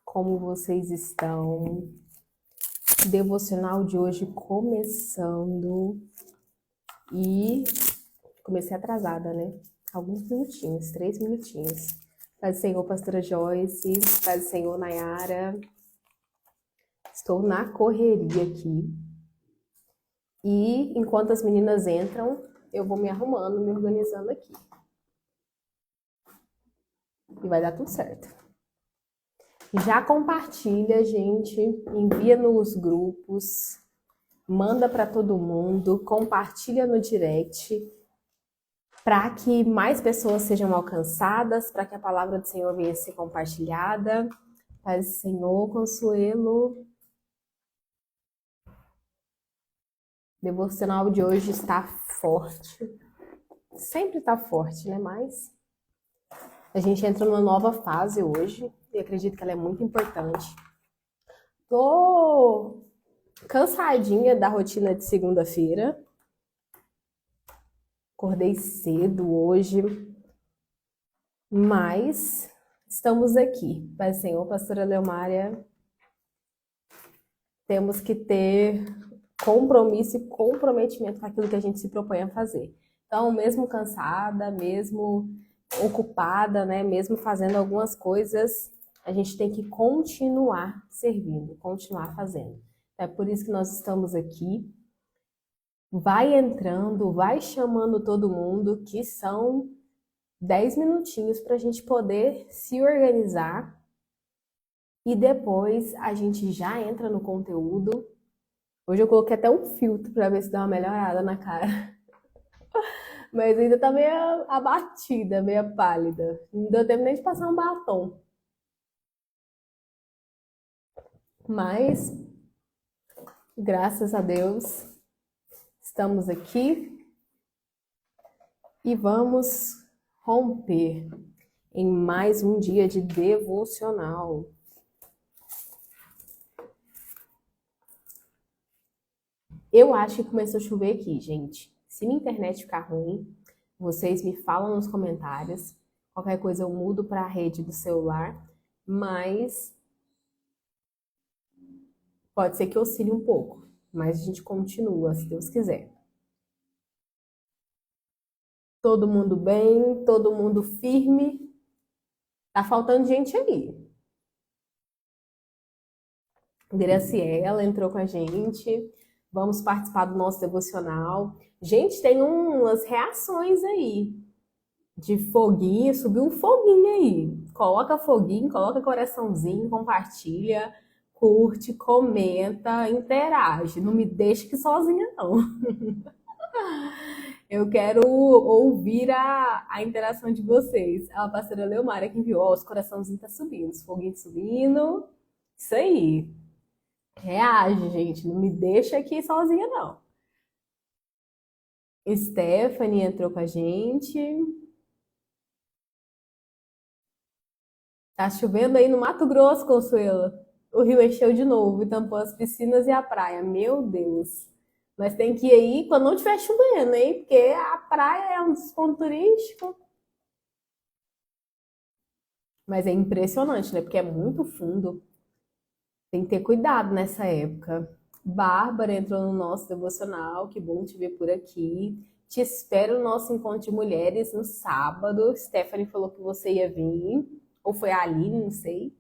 Como vocês estão? Devocional de hoje começando. E comecei atrasada, né? Alguns minutinhos, 3 minutinhos. Paz do Senhor, pastora Joyce. Paz do Senhor, Nayara. Estou na correria aqui. E enquanto as meninas entram, eu vou me arrumando, me organizando aqui. E vai dar tudo certo. Já compartilha, gente. Envia nos grupos. Manda para todo mundo. Compartilha no direct. Para que mais pessoas sejam alcançadas. Para que a palavra do Senhor venha a ser compartilhada. Paz do Senhor, Consuelo. O devocional de hoje está forte. Sempre está forte, né? Mas a gente entra numa nova fase hoje. E acredito que ela é muito importante. Tô cansadinha da rotina de segunda-feira. Acordei cedo hoje. Mas estamos aqui. Paz do Senhor, pastora Leomária. Temos que ter compromisso e comprometimento com aquilo que a gente se propõe a fazer. Então, mesmo cansada, mesmo ocupada, né, mesmo fazendo algumas coisas, a gente tem que continuar servindo, continuar fazendo. É por isso que nós estamos aqui. Vai entrando, vai chamando todo mundo, que são 10 minutinhos para a gente poder se organizar e depois a gente já entra no conteúdo. Hoje eu coloquei até um filtro para ver se dá uma melhorada na cara. Mas ainda tá meio abatida, meio pálida. Não deu tempo nem de passar um batom. Mas, graças a Deus, estamos aqui e vamos romper em mais um dia de devocional. Eu acho que começou a chover aqui, gente. Se minha internet ficar ruim, vocês me falam nos comentários. Qualquer coisa eu mudo para a rede do celular, mas pode ser que oscile um pouco. Mas a gente continua, se Deus quiser. Todo mundo bem, todo mundo firme. Tá faltando gente aí. Graciela entrou com a gente. Vamos participar do nosso devocional. Gente, tem umas reações aí. De foguinho, subiu um foguinho aí. Coloca foguinho, coloca coraçãozinho, compartilha, curte, comenta, interage. Não me deixe aqui sozinha, não. Eu quero ouvir a interação de vocês. A pastora Leomária que enviou, ó, os coraçãozinhos tá subindo, os foguinhos subindo. Isso aí. Reage, gente. Não me deixa aqui sozinha, não. Stephanie entrou com a gente. Tá chovendo aí no Mato Grosso, Consuelo. O rio encheu de novo e tampou as piscinas e a praia. Meu Deus. Mas tem que ir aí quando não estiver chovendo, hein? Porque a praia é um dos pontos turísticos. Mas é impressionante, né? Porque é muito fundo. Tem que ter cuidado nessa época. Bárbara entrou no nosso devocional. Que bom te ver por aqui. Te espero no nosso encontro de mulheres no sábado. Stephanie falou que você ia vir. Ou foi a Aline, não sei.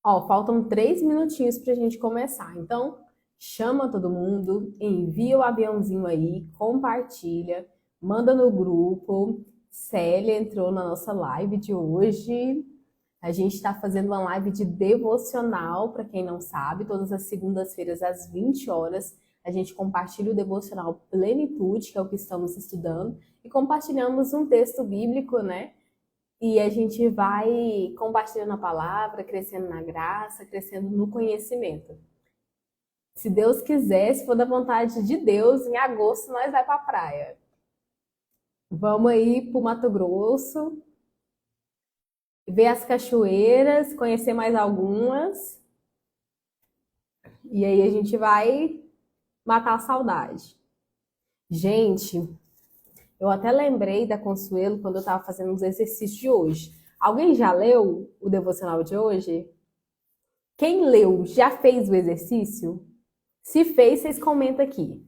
Ó, faltam 3 minutinhos pra gente começar. Então, chama todo mundo, envia o aviãozinho aí, compartilha, manda no grupo. Célia entrou na nossa live de hoje. A gente está fazendo uma live de devocional, para quem não sabe, todas as segundas-feiras às 20 horas. A gente compartilha o devocional Plenitude, que é o que estamos estudando, e compartilhamos um texto bíblico, né? E a gente vai compartilhando a palavra, crescendo na graça, crescendo no conhecimento. Se Deus quiser, se for da vontade de Deus, em agosto nós vai para a praia. Vamos aí para o Mato Grosso, ver as cachoeiras, conhecer mais algumas. E aí a gente vai matar a saudade. Gente, eu até lembrei da Consuelo quando eu estava fazendo os exercícios de hoje. Alguém já leu o devocional de hoje? Quem leu já fez o exercício? Se fez, vocês comentam aqui.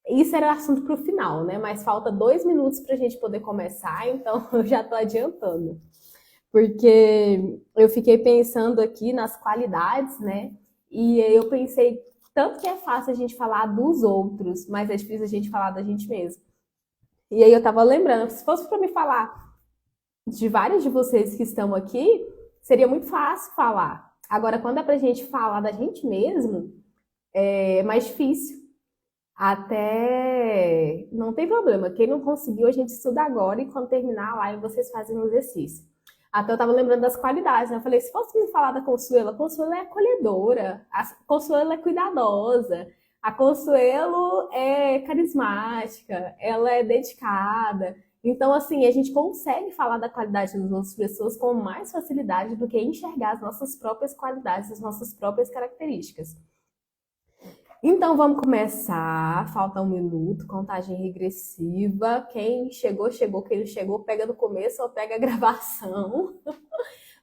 Isso era assunto para o final, né? Mas falta 2 minutos para a gente poder começar, então eu já estou adiantando. Porque eu fiquei pensando aqui nas qualidades, né? E eu pensei, tanto que é fácil a gente falar dos outros, mas é difícil a gente falar da gente mesmo. E aí eu tava lembrando, se fosse para me falar de vários de vocês que estão aqui, seria muito fácil falar. Agora, quando é pra gente falar da gente mesmo, é mais difícil. Até não tem problema. Quem não conseguiu, a gente estuda agora e quando terminar a live vocês fazem um exercício. Até eu tava lembrando das qualidades, né? Eu falei, se fosse me falar da Consuelo, a Consuelo é acolhedora, a Consuelo é cuidadosa, a Consuelo é carismática, ela é dedicada. Então, assim, a gente consegue falar da qualidade das outras pessoas com mais facilidade do que enxergar as nossas próprias qualidades, as nossas próprias características. Então vamos começar. Falta 1 minuto, contagem regressiva. Quem chegou, chegou. Quem não chegou, pega no começo ou pega a gravação.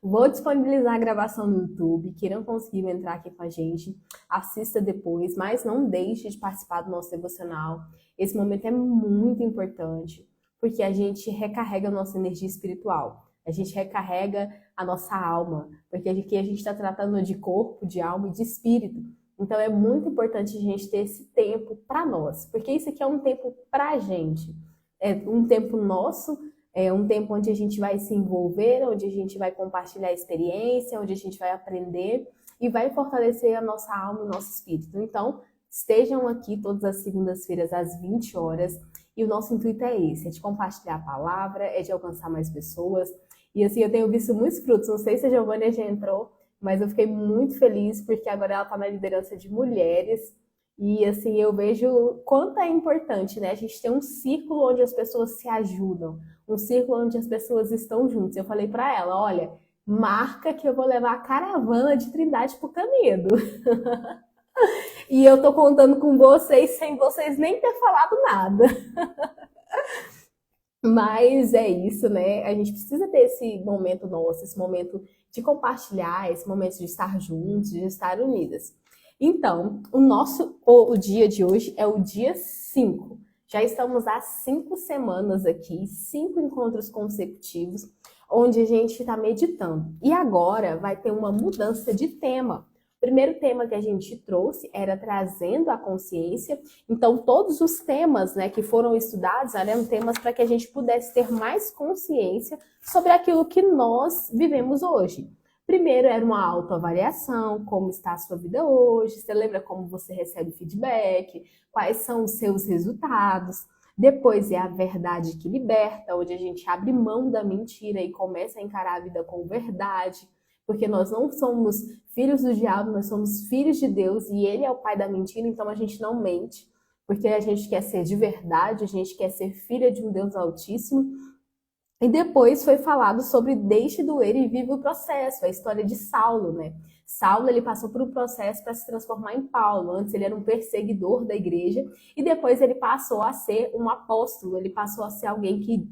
Vou disponibilizar a gravação no YouTube. Quem não conseguiu entrar aqui com a gente, assista depois, mas não deixe de participar do nosso devocional. Esse momento é muito importante, porque a gente recarrega a nossa energia espiritual. A gente recarrega a nossa alma, porque aqui a gente está tratando de corpo, de alma e de espírito. Então é muito importante a gente ter esse tempo para nós, porque isso aqui é um tempo para a gente, é um tempo nosso, é um tempo onde a gente vai se envolver, onde a gente vai compartilhar a experiência, onde a gente vai aprender e vai fortalecer a nossa alma e o nosso espírito. Então, estejam aqui todas as segundas-feiras às 20 horas e o nosso intuito é esse, é de compartilhar a palavra, é de alcançar mais pessoas. E assim, eu tenho visto muitos frutos, não sei se a Giovânia já entrou, mas eu fiquei muito feliz porque agora ela está na liderança de mulheres e assim eu vejo quanto é importante, né? A gente ter um círculo onde as pessoas se ajudam, um círculo onde as pessoas estão juntas. Eu falei para ela, olha, marca que eu vou levar a caravana de Trindade pro Canedo. E eu tô contando com vocês sem vocês nem ter falado nada. Mas é isso, né? A gente precisa ter esse momento nosso, esse momento de compartilhar, esse momento de estar juntos, de estar unidas. Então, o dia de hoje é o dia 5. Já estamos há 5 semanas aqui, 5 encontros consecutivos, onde a gente está meditando. E agora vai ter uma mudança de tema. O primeiro tema que a gente trouxe era trazendo a consciência. Então, todos os temas, né, que foram estudados eram temas para que a gente pudesse ter mais consciência sobre aquilo que nós vivemos hoje. Primeiro era uma autoavaliação, como está a sua vida hoje, você lembra como você recebe feedback, quais são os seus resultados. Depois é a verdade que liberta, onde a gente abre mão da mentira e começa a encarar a vida com verdade. Porque nós não somos filhos do diabo, nós somos filhos de Deus e ele é o pai da mentira, então a gente não mente, porque a gente quer ser de verdade, a gente quer ser filha de um Deus Altíssimo. E depois foi falado sobre deixe doer e vive o processo, a história de Saulo, né? Saulo, ele passou por um processo para se transformar em Paulo. Antes ele era um perseguidor da igreja e depois ele passou a ser um apóstolo, ele passou a ser alguém que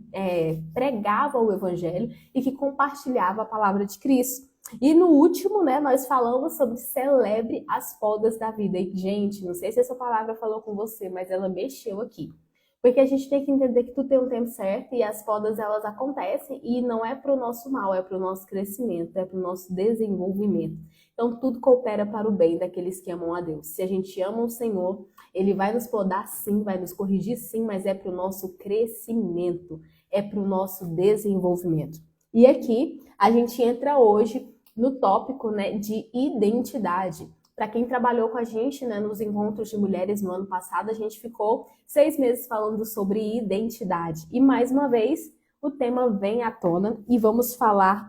pregava o evangelho e que compartilhava a palavra de Cristo. E no último, né, nós falamos sobre celebre as podas da vida. E, gente, não sei se essa palavra falou com você, mas ela mexeu aqui. Porque a gente tem que entender que tudo tem um tempo certo e as podas, elas acontecem e não é para o nosso mal, é para o nosso crescimento, é para o nosso desenvolvimento. Então, tudo coopera para o bem daqueles que amam a Deus. Se a gente ama o Senhor, Ele vai nos podar sim, vai nos corrigir sim, mas é para o nosso crescimento, é para o nosso desenvolvimento. E aqui, a gente entra hoje no tópico, né, de identidade. Para quem trabalhou com a gente, né, nos encontros de mulheres no ano passado, a gente ficou 6 meses falando sobre identidade. E mais uma vez, o tema vem à tona e vamos falar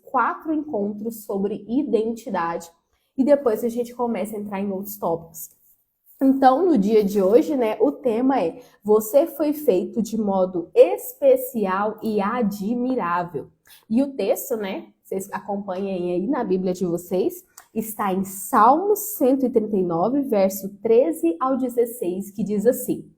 4 encontros sobre identidade. E depois a gente começa a entrar em outros tópicos. Então, no dia de hoje, né, o tema é você foi feito de modo especial e admirável. E o texto, né, vocês acompanhem aí na Bíblia de vocês, está em Salmos 139, verso 13 ao 16, que diz assim: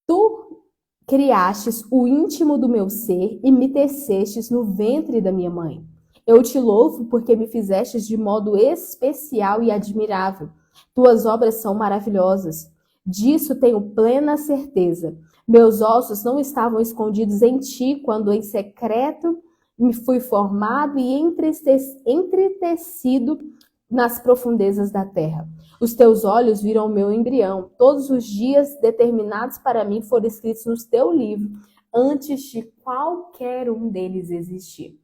Tu criastes o íntimo do meu ser e me tecestes no ventre da minha mãe. Eu te louvo porque me fizestes de modo especial e admirável. Tuas obras são maravilhosas. Disso tenho plena certeza. Meus ossos não estavam escondidos em ti quando em secreto me fui formado e entretecido nas profundezas da terra. Os teus olhos viram o meu embrião. Todos os dias determinados para mim foram escritos no teu livro, antes de qualquer um deles existir.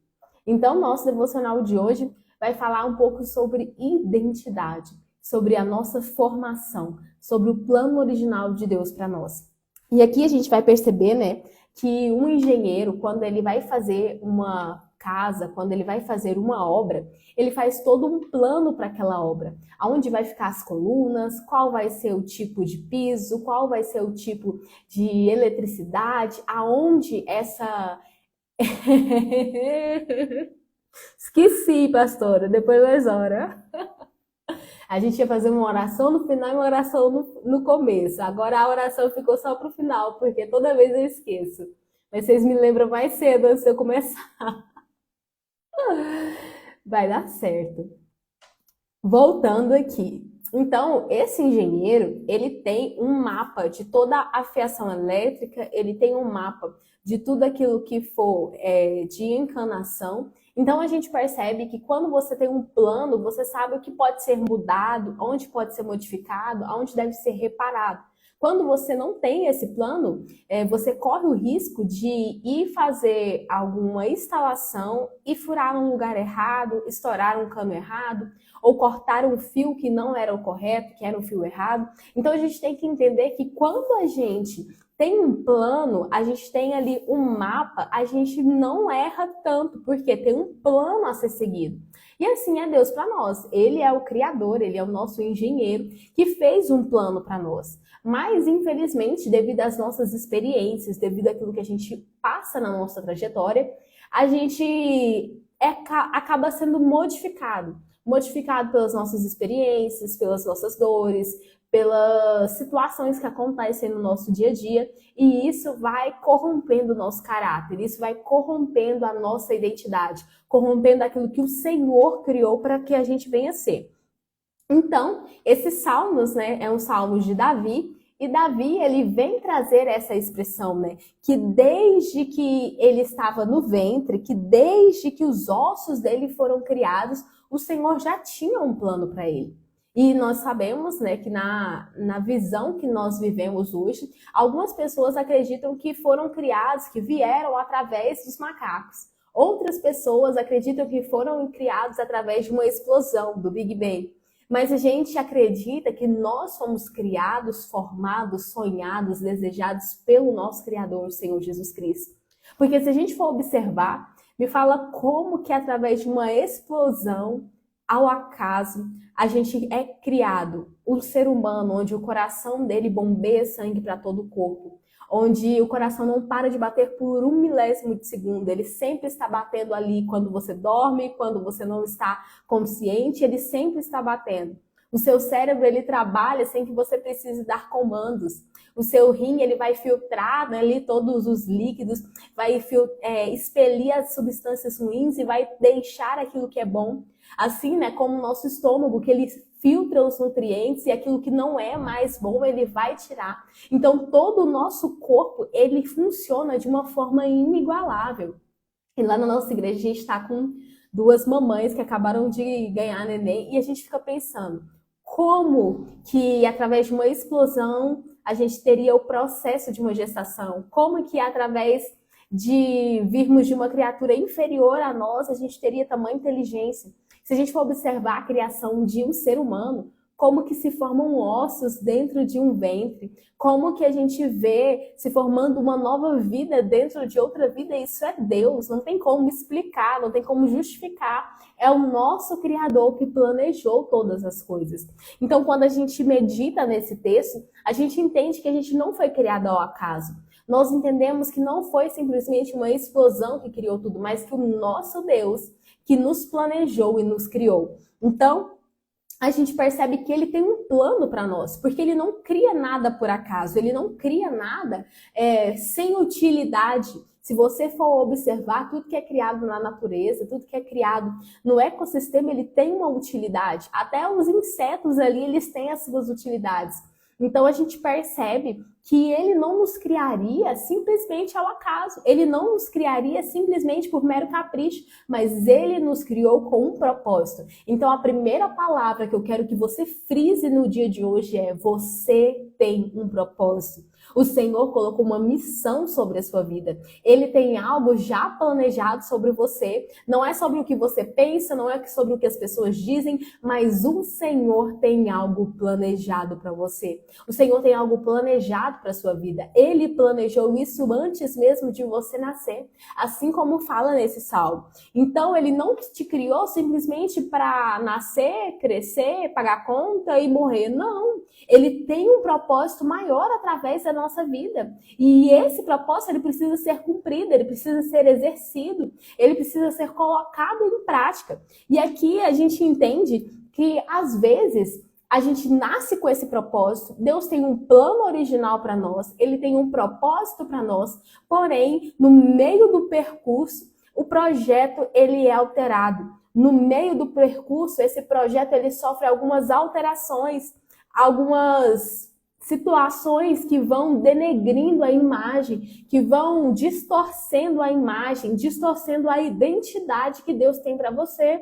Então, nosso devocional de hoje vai falar um pouco sobre identidade, sobre a nossa formação, sobre o plano original de Deus para nós. E aqui a gente vai perceber, né, que um engenheiro, quando ele vai fazer uma casa, quando ele vai fazer uma obra, ele faz todo um plano para aquela obra. Aonde vai ficar as colunas, qual vai ser o tipo de piso, qual vai ser o tipo de eletricidade, aonde essa... Esqueci, pastora, depois mais hora. A gente ia fazer uma oração no final e uma oração no começo. Agora a oração ficou só pro final, porque toda vez eu esqueço. Mas vocês me lembram mais cedo antes de eu começar. Vai dar certo. Voltando aqui. Então, esse engenheiro, ele tem um mapa de toda a fiação elétrica, ele tem um mapa de tudo aquilo que for de encanação. Então, a gente percebe que quando você tem um plano, você sabe o que pode ser mudado, onde pode ser modificado, aonde deve ser reparado. Quando você não tem esse plano, você corre o risco de ir fazer alguma instalação e furar um lugar errado, estourar um cano errado, ou cortar um fio que não era o correto, que era o fio errado. Então a gente tem que entender que quando a gente tem um plano, a gente tem ali um mapa, a gente não erra tanto, porque tem um plano a ser seguido. E assim é Deus para nós. Ele é o Criador, ele é o nosso engenheiro que fez um plano para nós. Mas, infelizmente, devido às nossas experiências, devido àquilo que a gente passa na nossa trajetória, a gente acaba sendo modificado. Modificado pelas nossas experiências, pelas nossas dores, pelas situações que acontecem no nosso dia a dia, e isso vai corrompendo o nosso caráter, isso vai corrompendo a nossa identidade, corrompendo aquilo que o Senhor criou para que a gente venha ser. Então, esses salmos, né, é um salmo de Davi, e Davi, ele vem trazer essa expressão, né, que desde que ele estava no ventre, que desde que os ossos dele foram criados, o Senhor já tinha um plano para ele. E nós sabemos, né, que na visão que nós vivemos hoje, algumas pessoas acreditam que foram criados, que vieram através dos macacos. Outras pessoas acreditam que foram criados através de uma explosão, do Big Bang. Mas a gente acredita que nós fomos criados, formados, sonhados, desejados pelo nosso Criador, o Senhor Jesus Cristo. Porque se a gente for observar, me fala como que através de uma explosão, ao acaso, a gente é criado, o ser humano, onde o coração dele bombeia sangue para todo o corpo, onde o coração não para de bater por 1 milésimo de segundo, ele sempre está batendo ali quando você dorme, quando você não está consciente, ele sempre está batendo. O seu cérebro, ele trabalha sem que você precise dar comandos. O seu rim, ele vai filtrar, né, ali todos os líquidos, vai expelir as substâncias ruins e vai deixar aquilo que é bom. Assim, né, como o nosso estômago, que ele filtra os nutrientes e aquilo que não é mais bom, ele vai tirar. Então, todo o nosso corpo, ele funciona de uma forma inigualável. E lá na nossa igreja, a gente está com 2 mamães que acabaram de ganhar neném e a gente fica pensando, como que através de uma explosão a gente teria o processo de uma gestação? Como que através de virmos de uma criatura inferior a nós, a gente teria tamanha inteligência? Se a gente for observar a criação de um ser humano, como que se formam ossos dentro de um ventre, como que a gente vê se formando uma nova vida dentro de outra vida, isso é Deus, não tem como explicar, não tem como justificar, é o nosso Criador que planejou todas as coisas. Então, quando a gente medita nesse texto, a gente entende que a gente não foi criado ao acaso. Nós entendemos que não foi simplesmente uma explosão que criou tudo, mas que o nosso Deus que nos planejou e nos criou. Então, a gente percebe que ele tem um plano para nós, porque ele não cria nada por acaso, ele não cria nada sem utilidade. Se você for observar, tudo que é criado na natureza, tudo que é criado no ecossistema, ele tem uma utilidade. Até os insetos ali, eles têm as suas utilidades. Então a gente percebe que ele não nos criaria simplesmente ao acaso, ele não nos criaria simplesmente por mero capricho, mas ele nos criou com um propósito. Então a primeira palavra que eu quero que você frise no dia de hoje é: você tem um propósito. O Senhor colocou uma missão sobre a sua vida. Ele tem algo já planejado sobre você. Não é sobre o que você pensa, não é sobre o que as pessoas dizem, mas o Senhor tem algo planejado para você. O Senhor tem algo planejado para a sua vida. Ele planejou isso antes mesmo de você nascer, assim como fala nesse salmo. Então, ele não te criou simplesmente para nascer, crescer, pagar conta e morrer. Não. Ele tem um propósito maior através da nossa vida. E esse propósito, ele precisa ser cumprido, ele precisa ser exercido, ele precisa ser colocado em prática. E aqui a gente entende que, às vezes, a gente nasce com esse propósito, Deus tem um plano original para nós, ele tem um propósito para nós, porém, no meio do percurso, o projeto ele é alterado. No meio do percurso, esse projeto ele sofre algumas alterações, algumas situações que vão denegrindo a imagem, que vão distorcendo a imagem, distorcendo a identidade que Deus tem para você.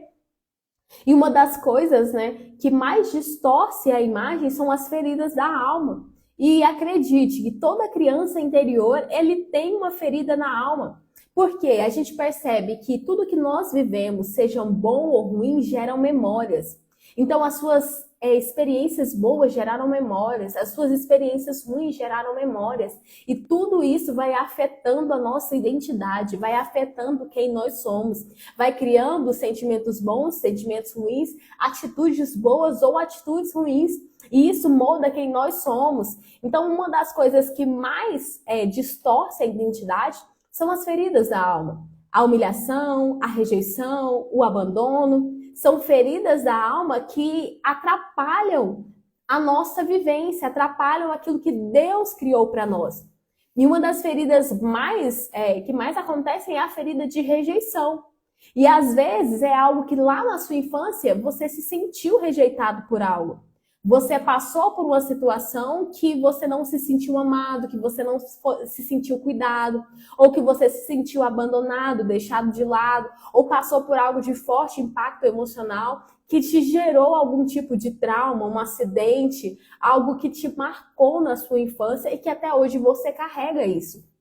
E uma das coisas, que mais distorce a imagem são as feridas da alma. E acredite que toda criança interior, ele tem uma ferida na alma. Porque a gente percebe que tudo que nós vivemos, sejam bom ou ruim, geram memórias. Então, as suas experiências boas geraram memórias, as suas experiências ruins geraram memórias. E tudo isso vai afetando a nossa identidade, vai afetando quem nós somos, vai criando sentimentos bons, sentimentos ruins, atitudes boas ou atitudes ruins. E isso molda quem nós somos. Então, uma das coisas que mais distorce a identidade são as feridas da alma. A humilhação, a rejeição, o abandono. São feridas da alma que atrapalham a nossa vivência, atrapalham aquilo que Deus criou para nós. E uma das feridas que mais acontecem é a ferida de rejeição. E às vezes é algo que lá na sua infância você se sentiu rejeitado por algo. Você passou por uma situação que você não se sentiu amado, que você não se sentiu cuidado, ou que você se sentiu abandonado, deixado de lado, ou passou por algo de forte impacto emocional que te gerou algum tipo de trauma, um acidente, algo que te marcou na sua infância e que até hoje você carrega isso.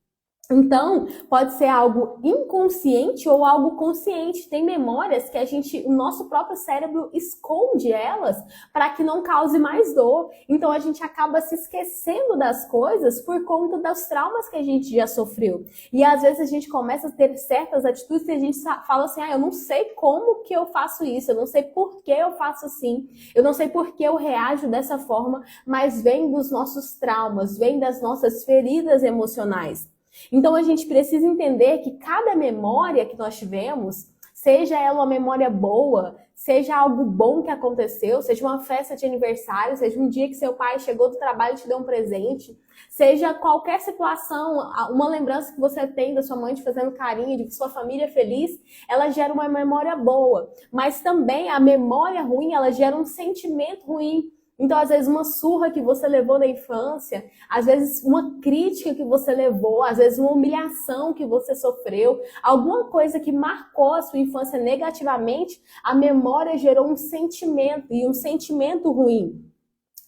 Então, pode ser algo inconsciente ou algo consciente. Tem memórias que o nosso próprio cérebro esconde elas para que não cause mais dor. Então, a gente acaba se esquecendo das coisas por conta dos traumas que a gente já sofreu. E às vezes a gente começa a ter certas atitudes e a gente fala assim: eu não sei como que eu faço isso, eu não sei por que eu faço assim, eu não sei por que eu reajo dessa forma, mas vem dos nossos traumas, vem das nossas feridas emocionais. Então a gente precisa entender que cada memória que nós tivemos, seja ela uma memória boa, seja algo bom que aconteceu, seja uma festa de aniversário, seja um dia que seu pai chegou do trabalho e te deu um presente, seja qualquer situação, uma lembrança que você tem da sua mãe te fazendo carinho, de que sua família é feliz, ela gera uma memória boa. Mas também a memória ruim, ela gera um sentimento ruim. Então, às vezes, uma surra que você levou na infância, às vezes, uma crítica que você levou, às vezes, uma humilhação que você sofreu, alguma coisa que marcou a sua infância negativamente, a memória gerou um sentimento, e um sentimento ruim.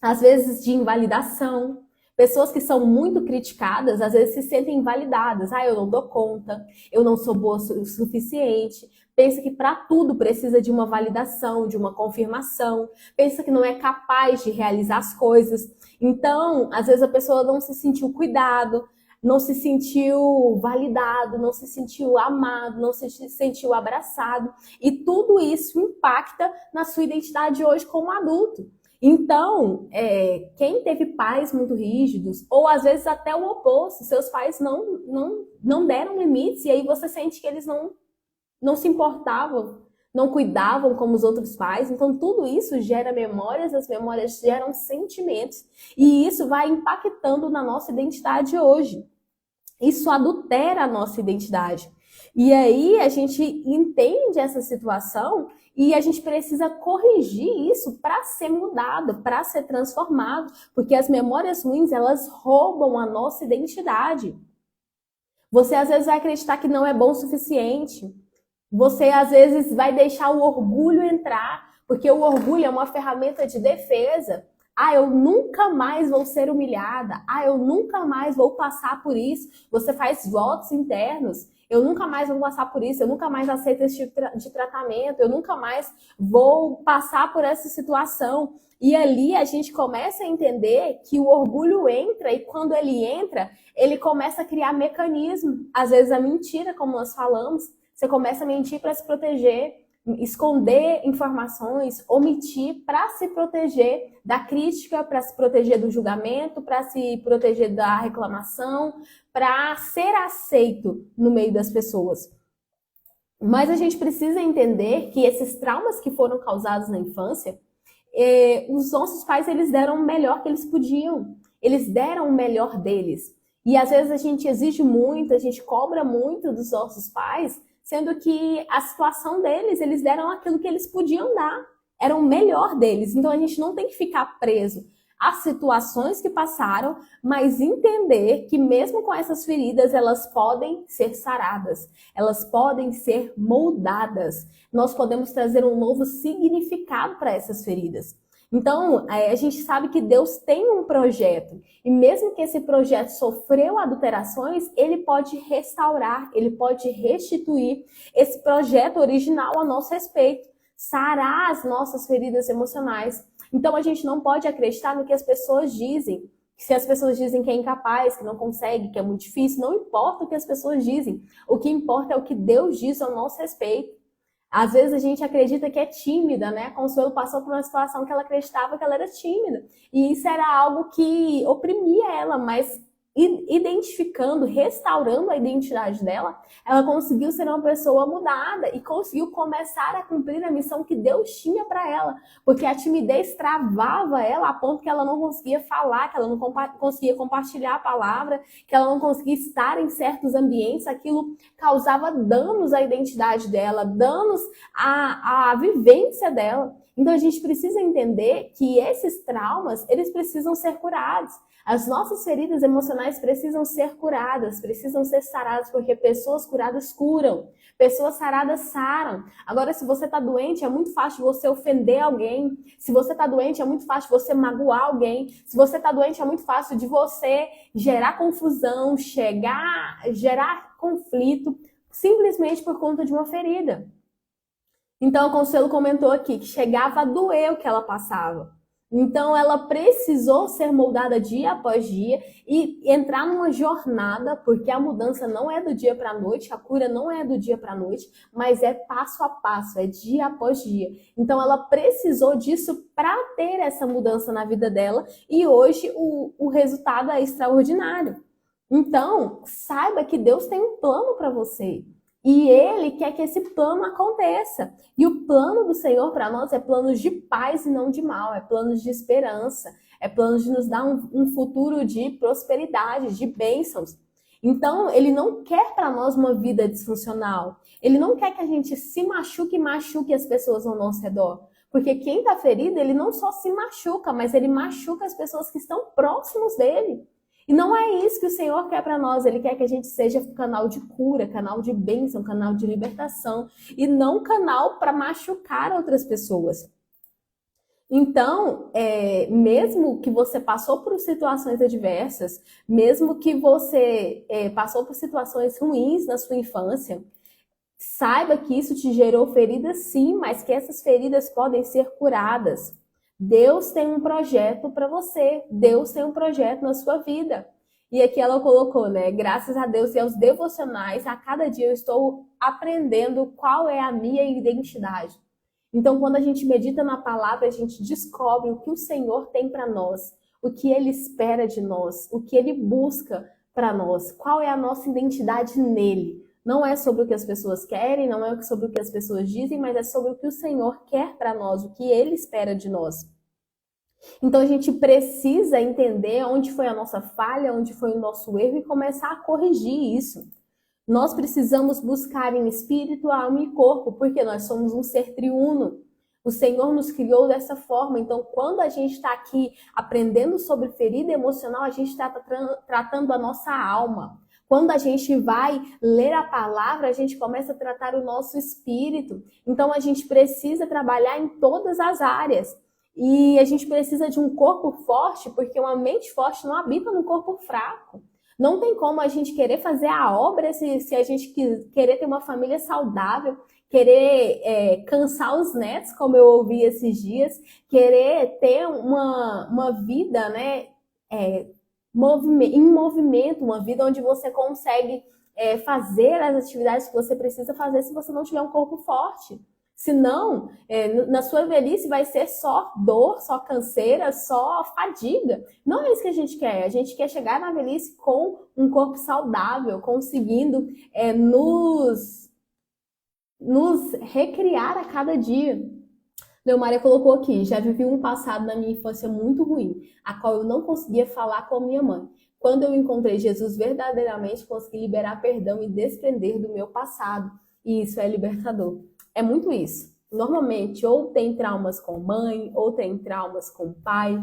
Às vezes, de invalidação. Pessoas que são muito criticadas, às vezes, se sentem invalidadas. Eu não dou conta, eu não sou boa o suficiente. Pensa que para tudo precisa de uma validação, de uma confirmação. Pensa que não é capaz de realizar as coisas. Então, às vezes a pessoa não se sentiu cuidado, não se sentiu validado, não se sentiu amado, não se sentiu abraçado. E tudo isso impacta na sua identidade hoje como adulto. Então, quem teve pais muito rígidos, ou às vezes até o oposto, seus pais não deram limites, e aí você sente que eles não se importavam, não cuidavam como os outros pais. Então, tudo isso gera memórias, as memórias geram sentimentos, e isso vai impactando na nossa identidade hoje. Isso adultera a nossa identidade. E aí a gente entende essa situação e a gente precisa corrigir isso para ser mudado, para ser transformado, porque as memórias ruins, elas roubam a nossa identidade. Você às vezes vai acreditar que não é bom o suficiente. Você às vezes vai deixar o orgulho entrar, porque o orgulho é uma ferramenta de defesa. Ah, eu nunca mais vou ser humilhada. Ah, eu nunca mais vou passar por isso. Você faz votos internos. Eu nunca mais vou passar por isso. Eu nunca mais aceito esse tipo de tratamento. Eu nunca mais vou passar por essa situação. E ali a gente começa a entender que o orgulho entra, e quando ele entra, ele começa a criar mecanismo. Às vezes a mentira, como nós falamos, você começa a mentir para se proteger, esconder informações, omitir para se proteger da crítica, para se proteger do julgamento, para se proteger da reclamação, para ser aceito no meio das pessoas. Mas a gente precisa entender que esses traumas que foram causados na infância, os nossos pais, eles deram o melhor que eles podiam. Eles deram o melhor deles. E às vezes a gente exige muito, a gente cobra muito dos nossos pais, sendo que a situação deles, eles deram aquilo que eles podiam dar, era o melhor deles. Então a gente não tem que ficar preso às situações que passaram, mas entender que mesmo com essas feridas, elas podem ser saradas, elas podem ser moldadas. Nós podemos trazer um novo significado para essas feridas. Então, a gente sabe que Deus tem um projeto, e mesmo que esse projeto sofreu adulterações, ele pode restaurar, ele pode restituir esse projeto original a nosso respeito, sarar as nossas feridas emocionais. Então, a gente não pode acreditar no que as pessoas dizem. Se as pessoas dizem que é incapaz, que não consegue, que é muito difícil, não importa o que as pessoas dizem. O que importa é o que Deus diz ao nosso respeito. Às vezes a gente acredita que é tímida, né? A Consuelo passou por uma situação que ela acreditava que ela era tímida. E isso era algo que oprimia ela, mas identificando, restaurando a identidade dela, ela conseguiu ser uma pessoa mudada e conseguiu começar a cumprir a missão que Deus tinha para ela, porque a timidez travava ela a ponto que ela não conseguia falar, que ela não conseguia compartilhar a palavra, que ela não conseguia estar em certos ambientes. Aquilo causava danos à identidade dela, danos à vivência dela. Então a gente precisa entender que esses traumas, eles precisam ser curados. As nossas feridas emocionais precisam ser curadas, precisam ser saradas, porque pessoas curadas curam, pessoas saradas saram. Agora, se você está doente, é muito fácil você ofender alguém. Se você está doente, é muito fácil você magoar alguém. Se você está doente, é muito fácil de você gerar confusão, gerar conflito, simplesmente por conta de uma ferida. Então, a Consuelo comentou aqui que chegava a doer o que ela passava. Então, ela precisou ser moldada dia após dia e entrar numa jornada, porque a mudança não é do dia para a noite, a cura não é do dia para a noite, mas é passo a passo, é dia após dia. Então, ela precisou disso para ter essa mudança na vida dela, e hoje o resultado é extraordinário. Então, saiba que Deus tem um plano para você. E Ele quer que esse plano aconteça. E o plano do Senhor para nós é planos de paz e não de mal, é planos de esperança, é planos de nos dar um futuro de prosperidade, de bênçãos. Então, Ele não quer para nós uma vida disfuncional. Ele não quer que a gente se machuque e machuque as pessoas ao nosso redor. Porque quem está ferido, ele não só se machuca, mas ele machuca as pessoas que estão próximos dele. E não é isso que o Senhor quer para nós. Ele quer que a gente seja canal de cura, canal de bênção, canal de libertação, e não canal para machucar outras pessoas. Então, mesmo que você passou por situações adversas, mesmo que você passou por situações ruins na sua infância, saiba que isso te gerou feridas, sim, mas que essas feridas podem ser curadas. Deus tem um projeto para você, Deus tem um projeto na sua vida. E aqui ela colocou, né? Graças a Deus e aos devocionais, a cada dia eu estou aprendendo qual é a minha identidade. Então, quando a gente medita na palavra, a gente descobre o que o Senhor tem para nós, o que Ele espera de nós, o que Ele busca para nós, qual é a nossa identidade nele. Não é sobre o que as pessoas querem, não é sobre o que as pessoas dizem, mas é sobre o que o Senhor quer para nós, o que Ele espera de nós. Então a gente precisa entender onde foi a nossa falha, onde foi o nosso erro e começar a corrigir isso. Nós precisamos buscar em espírito, alma e corpo, porque nós somos um ser triuno. O Senhor nos criou dessa forma. Então, quando a gente está aqui aprendendo sobre ferida emocional, a gente está tratando a nossa alma. Quando a gente vai ler a palavra, a gente começa a tratar o nosso espírito. Então, a gente precisa trabalhar em todas as áreas. E a gente precisa de um corpo forte, porque uma mente forte não habita no corpo fraco. Não tem como a gente querer fazer a obra se a gente querer ter uma família saudável, querer cansar os netos, como eu ouvi esses dias, querer ter uma vida, né, em movimento, uma vida onde você consegue fazer as atividades que você precisa fazer se você não tiver um corpo forte. Senão, na sua velhice vai ser só dor, só canseira, só fadiga. Não é isso que a gente quer. A gente quer chegar na velhice com um corpo saudável, conseguindo nos recriar a cada dia. Leomária colocou aqui: já vivi um passado na minha infância muito ruim, a qual eu não conseguia falar com a minha mãe. Quando eu encontrei Jesus verdadeiramente, consegui liberar perdão e desprender do meu passado. E isso é libertador. É muito isso. Normalmente, ou tem traumas com mãe, ou tem traumas com pai,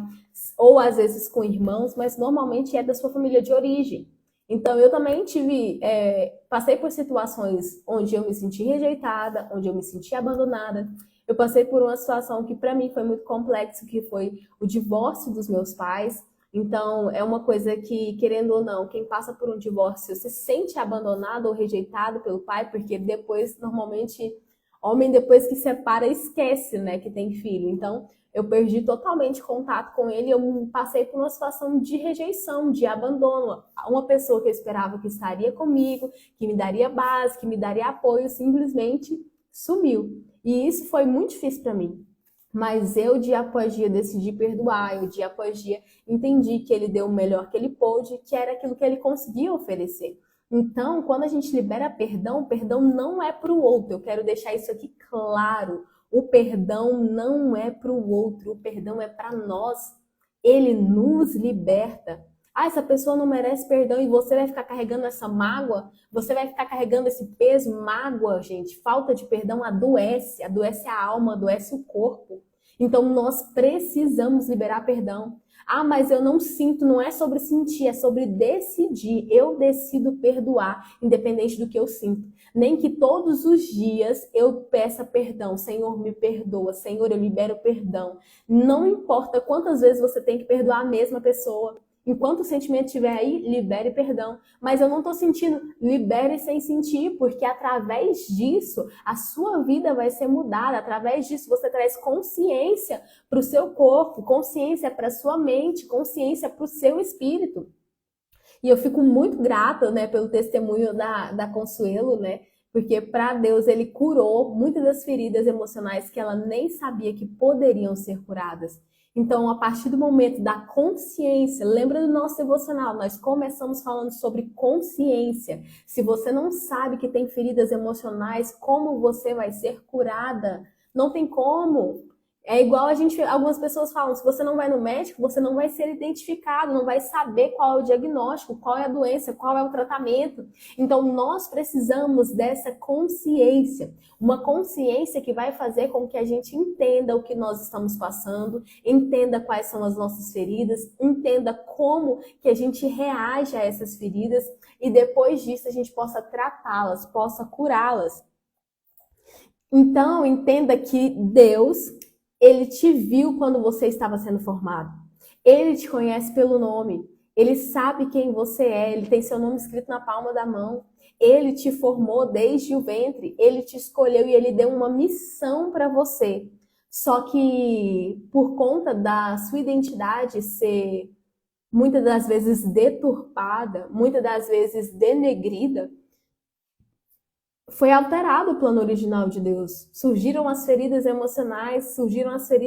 ou às vezes com irmãos, mas normalmente é da sua família de origem. Então, eu também passei por situações onde eu me senti rejeitada, onde eu me senti abandonada. Eu passei por uma situação que para mim foi muito complexa, que foi o divórcio dos meus pais. Então, é uma coisa que, querendo ou não, quem passa por um divórcio se sente abandonado ou rejeitado pelo pai, porque depois, normalmente, homem depois que separa esquece, né, que tem filho. Então, eu perdi totalmente contato com ele, eu passei por uma situação de rejeição, de abandono. Uma pessoa que eu esperava que estaria comigo, que me daria base, que me daria apoio, simplesmente sumiu. E isso foi muito difícil para mim. Mas eu, dia após dia, decidi perdoar, eu, dia após dia, entendi que ele deu o melhor que ele pôde, que era aquilo que ele conseguia oferecer. Então, quando a gente libera perdão, o perdão não é para o outro. Eu quero deixar isso aqui claro. O perdão não é para o outro, o perdão é para nós. Ele nos liberta. Ah, essa pessoa não merece perdão e você vai ficar carregando essa mágoa? Você vai ficar carregando esse peso? Mágoa, gente, falta de perdão adoece a alma, adoece o corpo. Então nós precisamos liberar perdão. Ah, mas eu não sinto, não é sobre sentir, é sobre decidir. Eu decido perdoar, independente do que eu sinto. Nem que todos os dias eu peça perdão. Senhor, me perdoa. Senhor, eu libero perdão. Não importa quantas vezes você tem que perdoar a mesma pessoa. Enquanto o sentimento estiver aí, libere perdão. Mas eu não estou sentindo, libere sem sentir, porque através disso a sua vida vai ser mudada. Através disso você traz consciência para o seu corpo, consciência para a sua mente, consciência para o seu espírito. E eu fico muito grata, né, pelo testemunho da Consuelo, né? Porque para Deus ele curou muitas das feridas emocionais que ela nem sabia que poderiam ser curadas. Então, a partir do momento da consciência, lembra do nosso devocional, nós começamos falando sobre consciência. Se você não sabe que tem feridas emocionais, como você vai ser curada? Não tem como. É igual algumas pessoas falam, se você não vai no médico, você não vai ser identificado, não vai saber qual é o diagnóstico, qual é a doença, qual é o tratamento. Então, nós precisamos dessa consciência, uma consciência que vai fazer com que a gente entenda o que nós estamos passando, entenda quais são as nossas feridas, entenda como que a gente reage a essas feridas e depois disso a gente possa tratá-las, possa curá-las. Então, entenda que Deus, ele te viu quando você estava sendo formado. Ele te conhece pelo nome. Ele sabe quem você é. Ele tem seu nome escrito na palma da mão. Ele te formou desde o ventre. Ele te escolheu e ele deu uma missão para você. Só que por conta da sua identidade ser muitas das vezes deturpada, muitas das vezes denegrida, foi alterado o plano original de Deus. Surgiram as feridas emocionais, surgiram as feridas